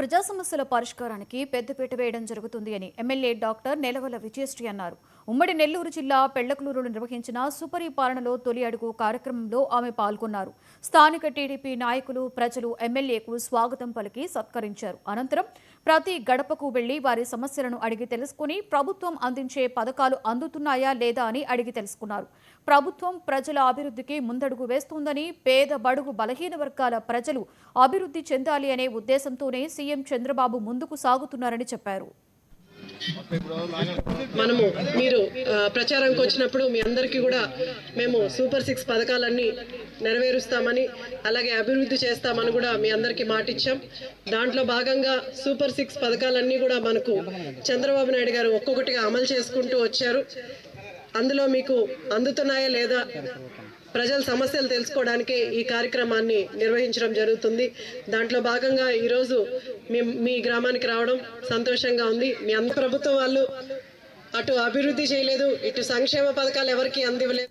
ప్రజా సమస్యల పరిష్కారానికి పెద్దపీట వేయడం జరుగుతుంది అని ఎమ్మెల్యే డాక్టర్ నెలవల విజయశ్రీ అన్నారు. ఉమ్మడి నెల్లూరు జిల్లా పెళ్లకలూరులో నిర్వహించిన సుపరిపాలనలో తొలి అడుగు కార్యక్రమంలో ఆమె పాల్గొన్నారు. స్థానిక టీడీపీ నాయకులు, ప్రజలు ఎమ్మెల్యేకు స్వాగతం పలికి సత్కరించారు. అనంతరం ప్రతి గడపకు వెళ్లి వారి సమస్యలను అడిగి తెలుసుకుని ప్రభుత్వం అందించే పథకాలు అందుతున్నాయా లేదా అని అడిగి తెలుసుకున్నారు. ప్రభుత్వం ప్రజల అభివృద్ధికి ముందడుగు వేస్తుందని, పేద బడుగు బలహీన వర్గాల ప్రజలు అభివృద్ధి చెందాలి అనే ఉద్దేశంతోనే సీఎం చంద్రబాబు ముందుకు సాగుతున్నారని చెప్పారు. మనము మీరు ప్రచారంకి వచ్చినప్పుడు మీ అందరికీ కూడా మేము సూపర్ 6 పథకాలన్నీ నెరవేరుస్తామని, అలాగే అభివృద్ధి చేస్తామని కూడా మీ అందరికీ మాట ఇచ్చాం. దాంట్లో భాగంగా సూపర్ 6 పథకాలన్నీ కూడా మనకు చంద్రబాబు నాయుడు గారు ఒక్కొక్కటిగా అమలు చేసుకుంటూ వచ్చారు. అందులో మీకు అందుతున్నాయా లేదా ప్రజల సమస్యలు తెలుసుకోవడానికి ఈ కార్యక్రమాన్ని నిర్వహించడం జరుగుతుంది. దాంట్లో భాగంగా ఈరోజు మీ గ్రామానికి రావడం సంతోషంగా ఉంది. మీ ప్రభుత్వం వాళ్ళు అటు అభివృద్ధి చేయలేదు, ఇటు సంక్షేమ పథకాలు ఎవరికి అందివ్వలేదు.